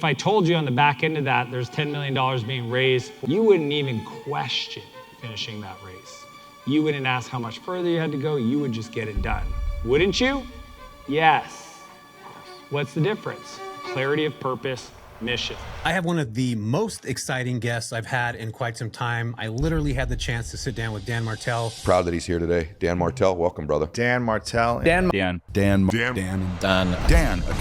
if I told you on the back end of that, there's $10 million being raised, you wouldn't even question finishing that race. You wouldn't ask how much further you had to go, you would just get it done. Wouldn't you? Yes. What's the difference? Clarity of purpose, mission. I have one of the most exciting guests I've had in quite some time. I literally had the chance to sit down with Dan Martell. Proud that he's here today. Dan Martell, welcome, brother. Dan Martell. Dan, a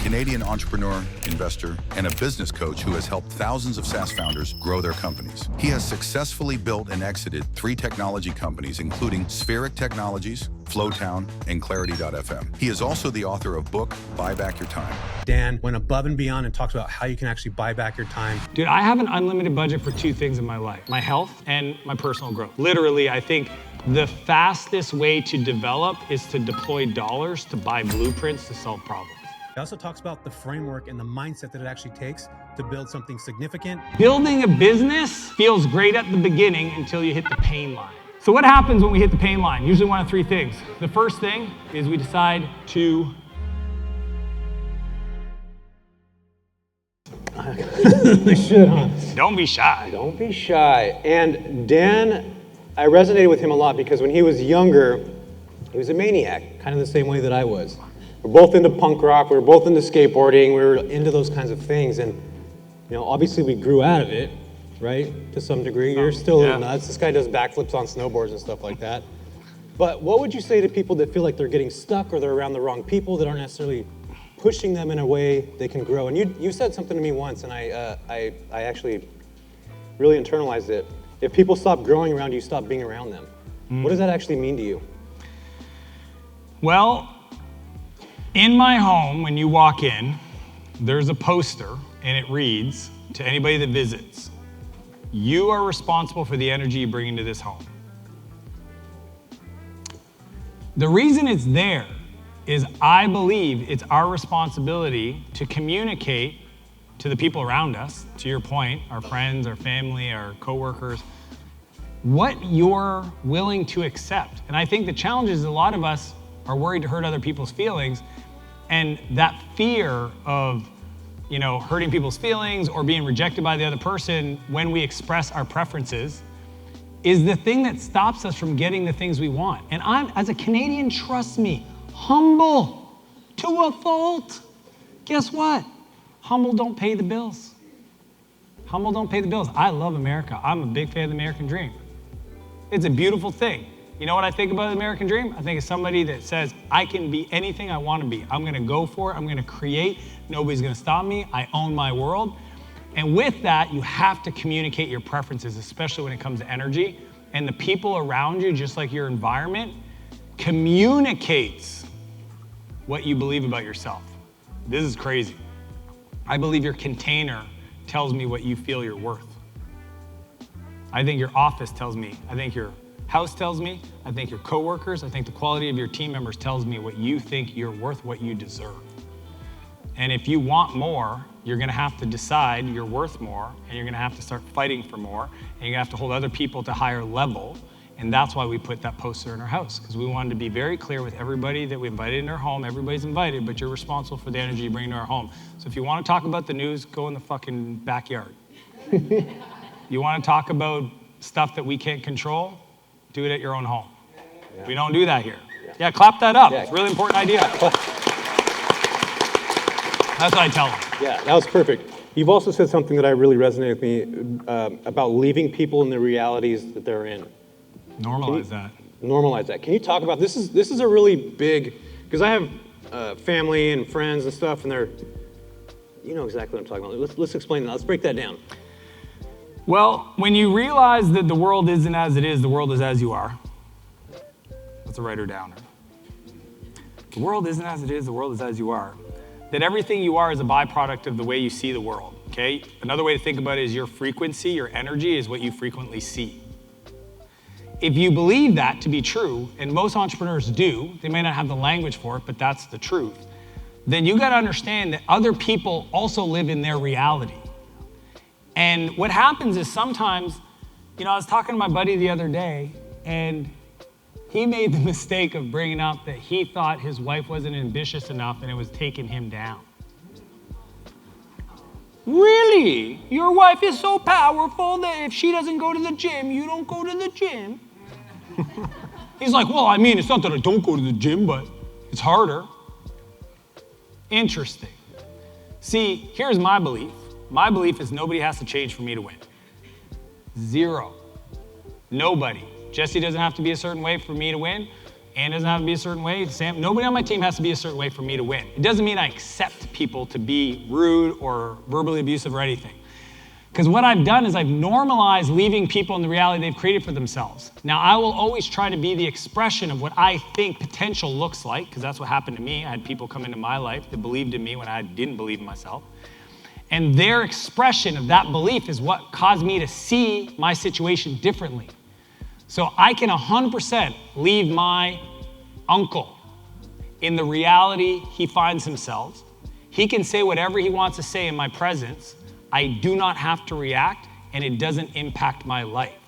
Canadian entrepreneur, investor, and a business coach who has helped thousands of SaaS founders grow their companies. He has successfully built and exited 3 technology companies, including Spheric Technologies, Flowtown, and Clarity.fm. He is also the author of book, Buy Back Your Time. Dan went above and beyond and talked about how you can actually buy back your time. Dude, I have an unlimited budget for 2 things in my life, my health and my personal growth. Literally, I think the fastest way to develop is to deploy dollars to buy blueprints to solve problems. He also talks about the framework and the mindset that it actually takes to build something significant. Building a business feels great at the beginning until you hit the pain line. So what happens when we hit the pain line? Usually one of 3 things. The first thing is we decide to I should, huh? don't be shy. Don't be shy. And Dan, I resonated with him a lot because when he was younger, he was a maniac, kind of the same way that I was. We're both into punk rock, we were both into skateboarding, we were into those kinds of things. And, you know, obviously we grew out of it, right? To some degree. You're still a little nuts. This guy does backflips on snowboards and stuff like that. But what would you say to people that feel like they're getting stuck or they're around the wrong people that aren't necessarily pushing them in a way they can grow? And you said something to me once, and I actually really internalized it. If people stop growing around you, stop being around them. What does that actually mean to you? Well, in my home, when you walk in, there's a poster, and it reads, to anybody that visits, you are responsible for the energy you bring into this home. The reason it's there is I believe it's our responsibility to communicate to the people around us, to your point, our friends, our family, our coworkers, what you're willing to accept. And I think the challenge is a lot of us are worried to hurt other people's feelings, and that fear of, you know, hurting people's feelings or being rejected by the other person when we express our preferences is the thing that stops us from getting the things we want. And I'm, as a Canadian, trust me, humble to a fault. Guess what? Humble don't pay the bills. Humble don't pay the bills. I love America. I'm a big fan of the American dream. It's a beautiful thing. You know what I think about the American dream? I think it's somebody that says, I can be anything I want to be. I'm gonna go for it, I'm gonna create, nobody's gonna stop me, I own my world. And with that, you have to communicate your preferences, especially when it comes to energy. And the people around you, just like your environment, communicates what you believe about yourself. This is crazy. I believe your container tells me what you feel you're worth. I think your office tells me, I think your house tells me, I think your coworkers, I think the quality of your team members tells me what you think you're worth, what you deserve. And if you want more, you're gonna have to decide you're worth more, and you're gonna have to start fighting for more, and you're gonna have to hold other people to higher level. And that's why we put that poster in our house, because we wanted to be very clear with everybody that we invited in our home. Everybody's invited, but you're responsible for the energy you bring to our home. So if you want to talk about the news, go in the fucking backyard. You want to talk about stuff that we can't control, do it at your own home. Yeah. We don't do that here. Yeah, clap that up. It's a really important idea. That's what I tell them. Yeah, that was perfect. You've also said something that I really resonated with me about leaving people in the realities that they're in. Normalize that. Normalize that. Can you talk about this? This is a really big, because I have family and friends and stuff, and they're, you know exactly what I'm talking about. Let's explain that. Let's break that down. Well, when you realize that the world isn't as it is, the world is as you are. That's a writer-downer. The world isn't as it is, the world is as you are. That everything you are is a byproduct of the way you see the world, okay? Another way to think about it is your frequency, your energy is what you frequently see. If you believe that to be true, and most entrepreneurs do, they may not have the language for it, but that's the truth, then you gotta understand that other people also live in their reality. And what happens is sometimes, you know, I was talking to my buddy the other day, and he made the mistake of bringing up that he thought his wife wasn't ambitious enough and it was taking him down. Really? Your wife is so powerful that if she doesn't go to the gym, you don't go to the gym? He's like, well, I mean, it's not that I don't go to the gym, but it's harder. Interesting. See, here's my belief. My belief is nobody has to change for me to win. Zero. Nobody. Jesse doesn't have to be a certain way for me to win. Ann doesn't have to be a certain way. Sam, nobody on my team has to be a certain way for me to win. It doesn't mean I accept people to be rude or verbally abusive or anything. Because what I've done is I've normalized leaving people in the reality they've created for themselves. Now, I will always try to be the expression of what I think potential looks like, because that's what happened to me. I had people come into my life that believed in me when I didn't believe in myself. And their expression of that belief is what caused me to see my situation differently. So I can 100% leave my uncle in the reality he finds himself. He can say whatever he wants to say in my presence. I do not have to react, and it doesn't impact my life.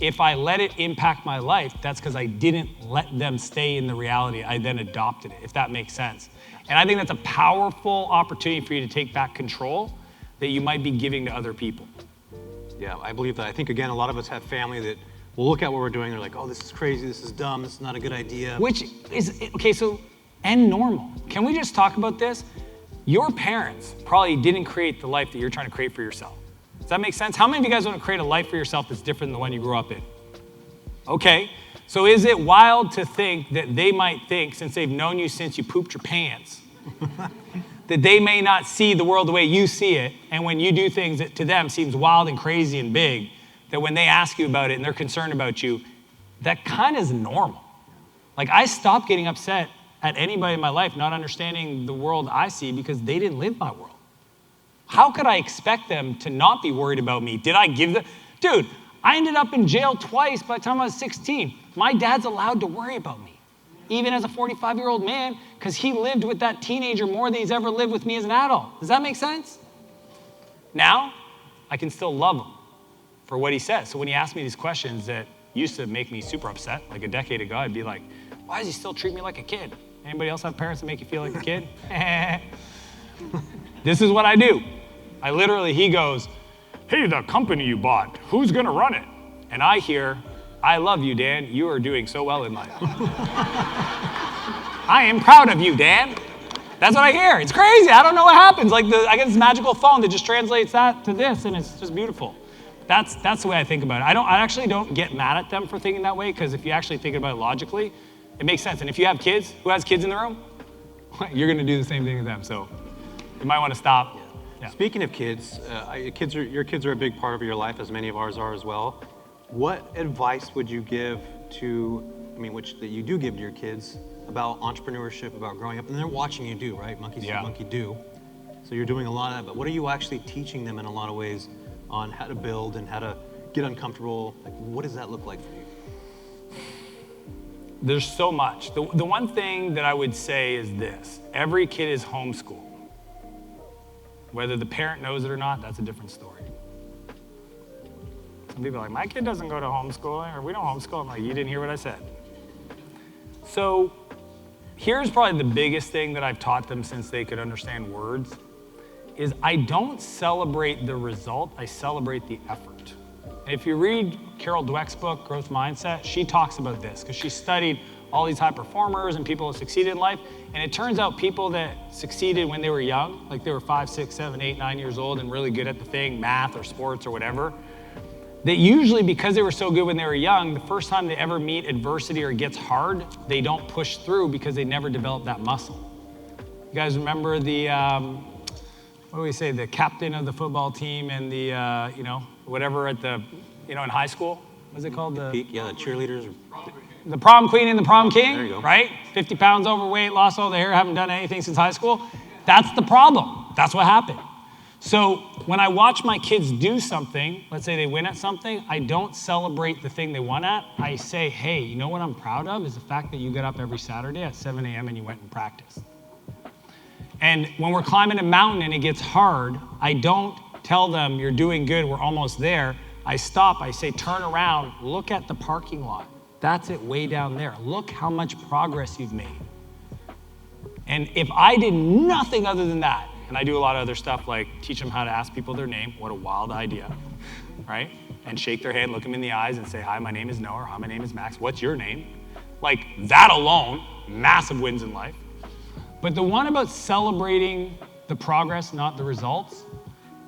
If I let it impact my life, that's because I didn't let them stay in the reality. I then adopted it, if that makes sense. And I think that's a powerful opportunity for you to take back control that you might be giving to other people. Yeah, I believe that. I think, again, a lot of us have family that will look at what we're doing. They're like, oh, this is crazy. This is dumb. This is not a good idea. Which is, okay, so, and normal. Can we just talk about this? Your parents probably didn't create the life that you're trying to create for yourself. Does that make sense? How many of you guys want to create a life for yourself that's different than the one you grew up in? Okay, so is it wild to think that they might think, since they've known you since you pooped your pants, that they may not see the world the way you see it, and when you do things that to them seems wild and crazy and big, that when they ask you about it and they're concerned about you, that kind of is normal. Like, I stopped getting upset at anybody in my life not understanding the world I see because they didn't live my world. How could I expect them to not be worried about me? Did I give them? Dude, I ended up in jail twice by the time I was 16. My dad's allowed to worry about me, even as a 45-year-old man, because he lived with that teenager more than he's ever lived with me as an adult. Does that make sense? Now, I can still love him for what he says. So when he asks me these questions that used to make me super upset, like a decade ago, I'd be like, why does he still treat me like a kid? Anybody else have parents that make you feel like a kid? This is what I do. I literally, he goes, hey, the company you bought, who's gonna run it? And I hear, I love you, Dan. You are doing so well in life. I am proud of you, Dan. That's what I hear. It's crazy. I don't know what happens. Like, I get this magical phone that just translates that to this, and it's just beautiful. That's the way I think about it. I actually don't get mad at them for thinking that way, because if you actually think about it logically, it makes sense. And if you have kids, who has kids in the room? You're gonna do the same thing to them. So you might want to stop. Yeah. Speaking of kids, your kids are a big part of your life, as many of ours are as well. What advice would you give that you do give to your kids about entrepreneurship, about growing up? And they're watching you do, right? Monkey see, monkey do. So you're doing a lot of that, but what are you actually teaching them in a lot of ways on how to build and how to get uncomfortable? Like, what does that look like for you? There's so much. The one thing that I would say is this: every kid is homeschooled. Whether the parent knows it or not, that's a different story. Some people are like, my kid doesn't go to homeschooling, or we don't homeschool. I'm like, you didn't hear what I said. So here's probably the biggest thing that I've taught them since they could understand words, is I don't celebrate the result, I celebrate the effort. And if you read Carol Dweck's book, Growth Mindset, she talks about this, because she studied all these high performers and people who succeeded in life. And it turns out people that succeeded when they were young, like they were 5, 6, 7, 8, 9 years old and really good at the thing, math or sports or whatever, that usually, because they were so good when they were young, the first time they ever meet adversity or it gets hard, they don't push through because they never developed that muscle. You guys remember the, what do we say, the captain of the football team and the, whatever at the, in high school? What's it called? The cheerleaders. The prom queen and the prom king, there you go. Right? 50 pounds overweight, lost all the hair, haven't done anything since high school. That's the problem. That's what happened. So when I watch my kids do something, let's say they win at something, I don't celebrate the thing they won at. I say, hey, you know what I'm proud of is the fact that you get up every Saturday at 7 a.m. and you went and practiced. And when we're climbing a mountain and it gets hard, I don't tell them you're doing good, we're almost there. I stop, I say, turn around, look at the parking lot. That's it way down there. Look how much progress you've made. And if I did nothing other than that, And I do a lot of other stuff like teach them how to ask people their name. What a wild idea, right? And shake their hand, look them in the eyes and say, hi, my name is Noah, or hi, my name is Max. What's your name? Like that alone, massive wins in life. But the one about celebrating the progress, not the results,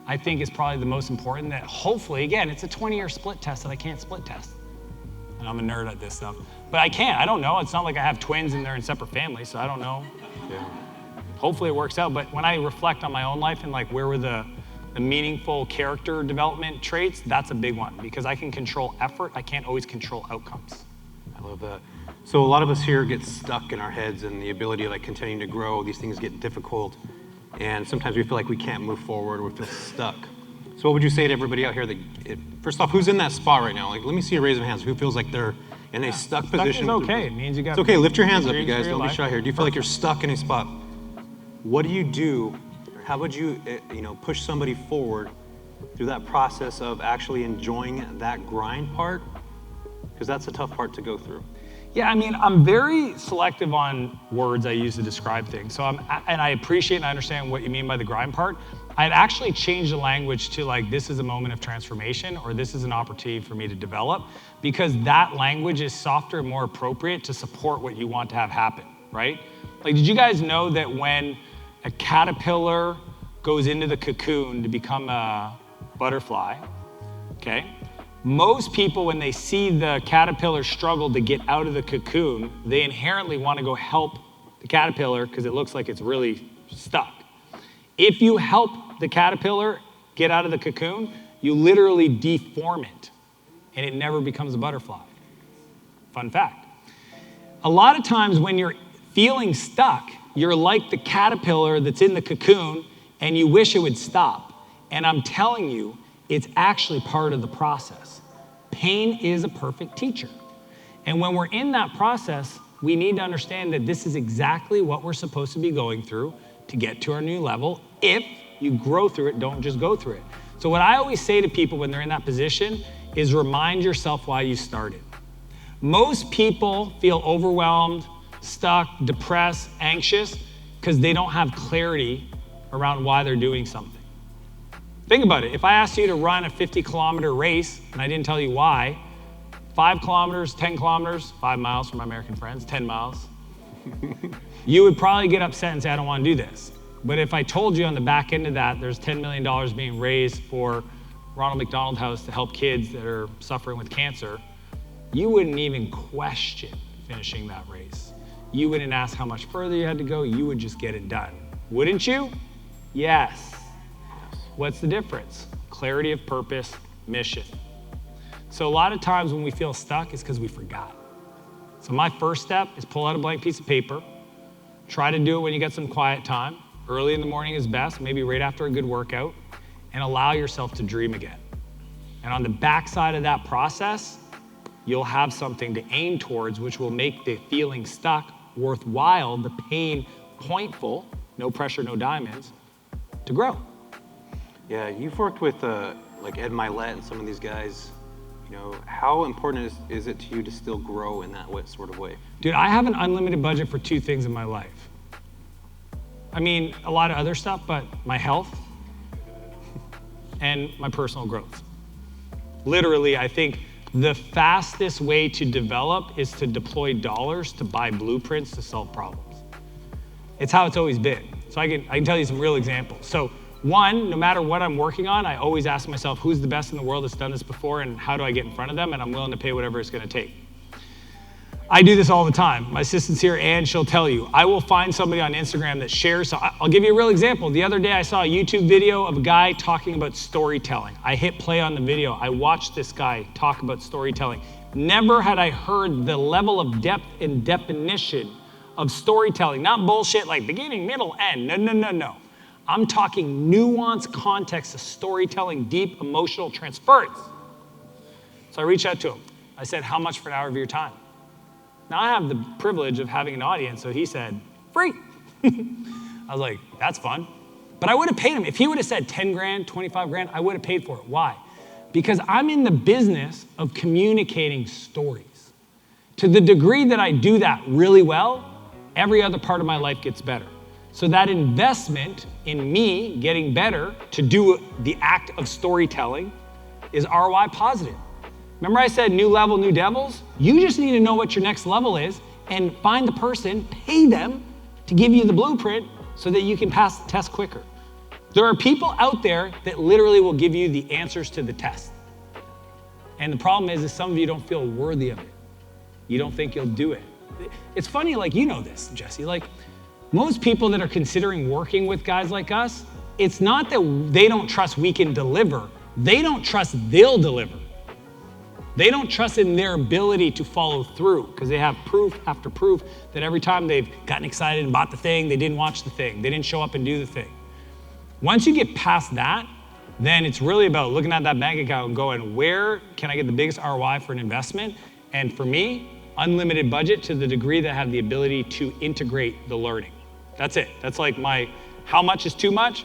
I think is probably the most important, that hopefully, again, it's a 20-year split test that I can't split test. And I'm a nerd at this stuff. But I can't, I don't know. It's not like I have twins and they're in separate families, so I don't know. Yeah. Hopefully it works out, but when I reflect on my own life and like where were the meaningful character development traits, that's a big one, because I can control effort, I can't always control outcomes. I love that. So a lot of us here get stuck in our heads and the ability to like continue to grow. These things get difficult, and sometimes we feel like we can't move forward, or we feel stuck. So what would you say to everybody out here that, first off, who's in that spot right now? Like, let me see a raise of hands. Who feels like they're in a stuck position? Stuck is okay. It means you got. It's okay. Lift your hands up, you guys. Don't be shy here. Do you feel like you're stuck in a spot? What do you do? How would you, push somebody forward through that process of actually enjoying that grind part? Because that's a tough part to go through. Yeah, I mean, I'm very selective on words I use to describe things. So and I appreciate and I understand what you mean by the grind part. I'd actually change the language to like, this is a moment of transformation, or this is an opportunity for me to develop, because that language is softer and more appropriate to support what you want to have happen, right? Like, did you guys know that when a caterpillar goes into the cocoon to become a butterfly, okay? Most people, when they see the caterpillar struggle to get out of the cocoon, they inherently want to go help the caterpillar because it looks like it's really stuck. If you help the caterpillar get out of the cocoon, you literally deform it and it never becomes a butterfly. Fun fact. A lot of times when you're feeling stuck, you're like the caterpillar that's in the cocoon and you wish it would stop. And I'm telling you, it's actually part of the process. Pain is a perfect teacher. And when we're in that process, we need to understand that this is exactly what we're supposed to be going through to get to our new level. If you grow through it, don't just go through it. So what I always say to people when they're in that position is remind yourself why you started. Most people feel overwhelmed, stuck, depressed, anxious, because they don't have clarity around why they're doing something. Think about it. If I asked you to run a 50-kilometer race and I didn't tell you why, 5 kilometers, 10 kilometers, 5 miles for my American friends, 10 miles, you would probably get upset and say, I don't want to do this. But if I told you on the back end of that, there's $10 million being raised for Ronald McDonald House to help kids that are suffering with cancer, you wouldn't even question finishing that race. You wouldn't ask how much further you had to go. You would just get it done. Wouldn't you? Yes. What's the difference? Clarity of purpose, mission. So a lot of times when we feel stuck, it's because we forgot. So my first step is pull out a blank piece of paper. Try to do it when you get some quiet time. Early in the morning is best, maybe right after a good workout, and allow yourself to dream again. And on the backside of that process, you'll have something to aim towards, which will make the feeling stuck worthwhile, the pain pointful, no pressure, no diamonds, to grow. Yeah, you've worked with like Ed Milet and some of these guys. How important is it to you to still grow in that sort of way? Dude, I have an unlimited budget for 2 things in my life. I mean, a lot of other stuff, but my health and my personal growth. Literally, I think the fastest way to develop is to deploy dollars to buy blueprints to solve problems. It's how it's always been. So I can tell you some real examples. So one, no matter what I'm working on, I always ask myself, who's the best in the world that's done this before and how do I get in front of them? And I'm willing to pay whatever it's gonna take. I do this all the time. My assistant's here, and she'll tell you. I will find somebody on Instagram that shares. So I'll give you a real example. The other day I saw a YouTube video of a guy talking about storytelling. I hit play on the video. I watched this guy talk about storytelling. Never had I heard the level of depth and definition of storytelling. Not bullshit like beginning, middle, end. No. I'm talking nuanced context of storytelling, deep emotional transference. So I reached out to him. I said, how much for an hour of your time? Now I have the privilege of having an audience, so he said, free. I was like, that's fun. But I would have paid him. If he would have said 10 grand, 25 grand, I would have paid for it. Why? Because I'm in the business of communicating stories. To the degree that I do that really well, every other part of my life gets better. So that investment in me getting better to do the act of storytelling is ROI positive. Remember I said new level, new devils? You just need to know what your next level is and find the person, pay them to give you the blueprint so that you can pass the test quicker. There are people out there that literally will give you the answers to the test. And the problem is some of you don't feel worthy of it. You don't think you'll do it. It's funny, like, you know this, Jesse, like most people that are considering working with guys like us, it's not that they don't trust we can deliver. They don't trust they'll deliver. They don't trust in their ability to follow through because they have proof after proof that every time they've gotten excited and bought the thing, they didn't watch the thing. They didn't show up and do the thing. Once you get past that, then it's really about looking at that bank account and going, where can I get the biggest ROI for an investment? And for me, unlimited budget to the degree that I have the ability to integrate the learning. That's it. That's like my, how much is too much?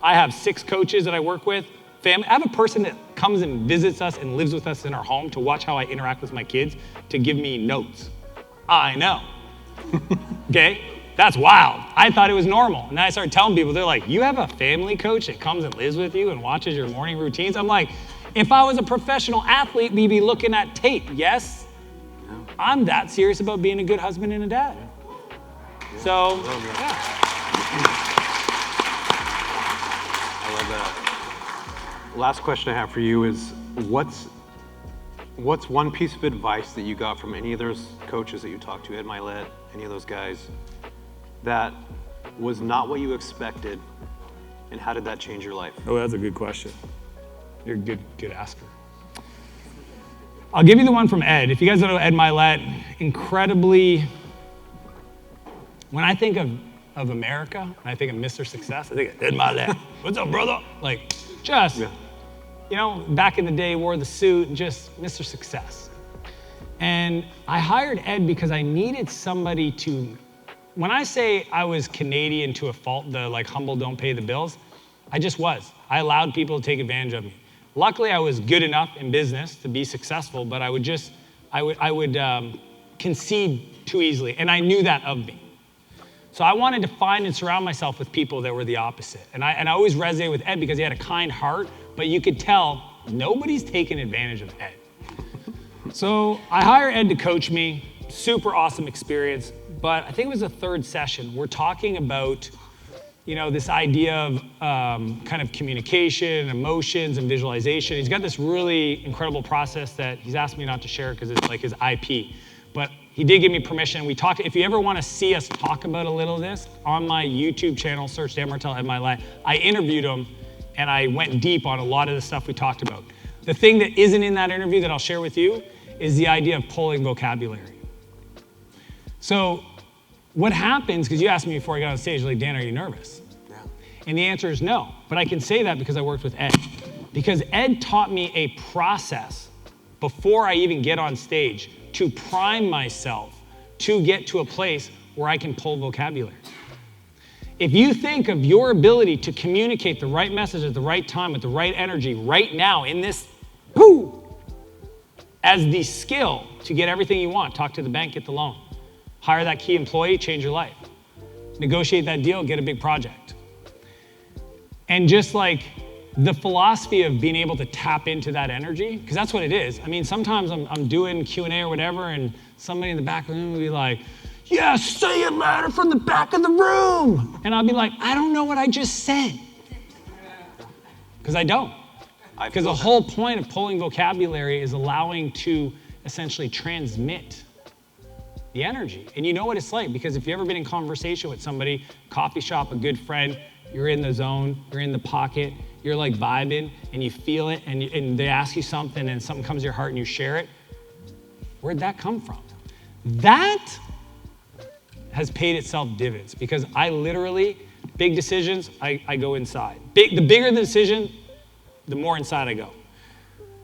I have 6 coaches that I work with. Family. I have a person that comes and visits us and lives with us in our home to watch how I interact with my kids, to give me notes. I know. Okay? That's wild. I thought it was normal. And then I started telling people, they're like, you have a family coach that comes and lives with you and watches your morning routines? I'm like, if I was a professional athlete, we'd be looking at tape, yes? I'm that serious about being a good husband and a dad. So, yeah. I love that. Last question I have for you is, what's one piece of advice that you got from any of those coaches that you talked to, Ed Milet, any of those guys, that was not what you expected, and how did that change your life? Oh, that's a good question. You're a good asker. I'll give you the one from Ed. If you guys don't know Ed Milet, incredibly, when I think of America, and I think of Mr. Success, I think of Ed Milet. What's up, brother? Like, just, you know, back in the day, wore the suit, and just Mr. Success. And I hired Ed because I needed somebody to, when I say I was Canadian to a fault, the like humble don't pay the bills, I just was. I allowed people to take advantage of me. Luckily, I was good enough in business to be successful, but I would concede too easily, and I knew that of me. So I wanted to find and surround myself with people that were the opposite. And I always resonated with Ed because he had a kind heart, but you could tell nobody's taking advantage of Ed. So I hired Ed to coach me, super awesome experience, but I think it was the 3rd session. We're talking about, you know, this idea of kind of communication, emotions, and visualization. He's got this really incredible process that he's asked me not to share because it's like his IP. But he did give me permission. We talked. If you ever want to see us talk about a little of this, on my YouTube channel, search Dan Martell Ed Milet. I interviewed him, and I went deep on a lot of the stuff we talked about. The thing that isn't in that interview that I'll share with you is the idea of pulling vocabulary. So what happens, because you asked me before I got on stage, like, Dan, are you nervous? Yeah. And the answer is no. But I can say that because I worked with Ed. Because Ed taught me a process before I even get on stage to prime myself to get to a place where I can pull vocabulary. If you think of your ability to communicate the right message at the right time with the right energy right now in this, as the skill to get everything you want, talk to the bank, get the loan, hire that key employee, change your life, negotiate that deal, get a big project. And just like the philosophy of being able to tap into that energy, because that's what it is. I mean, sometimes I'm doing Q&A or whatever, and somebody in the back of the room will be like, yeah, say it louder from the back of the room. And I'll be like, I don't know what I just said. Because I don't. Because the whole point of pulling vocabulary is allowing to essentially transmit the energy. And you know what it's like, because if you've ever been in conversation with somebody, coffee shop, a good friend, you're in the zone, you're in the pocket, you're like vibing, and you feel it, and they ask you something, and something comes to your heart, and you share it. Where'd that come from? That has paid itself dividends, because I literally, big decisions, I go inside. The bigger the decision, the more inside I go.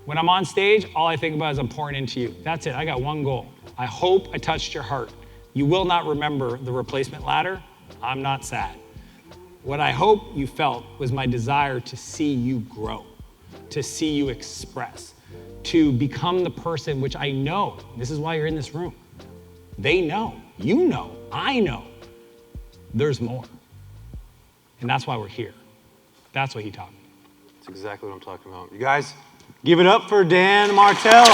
When I'm on stage, all I think about is I'm pouring into you. That's it, I got one goal. I hope I touched your heart. You will not remember the replacement ladder. I'm not sad. What I hope you felt was my desire to see you grow, to see you express, to become the person which I know. This is why you're in this room. They know, you know, I know. There's more. And that's why we're here. That's what he taught me. That's exactly what I'm talking about. You guys, give it up for Dan Martell.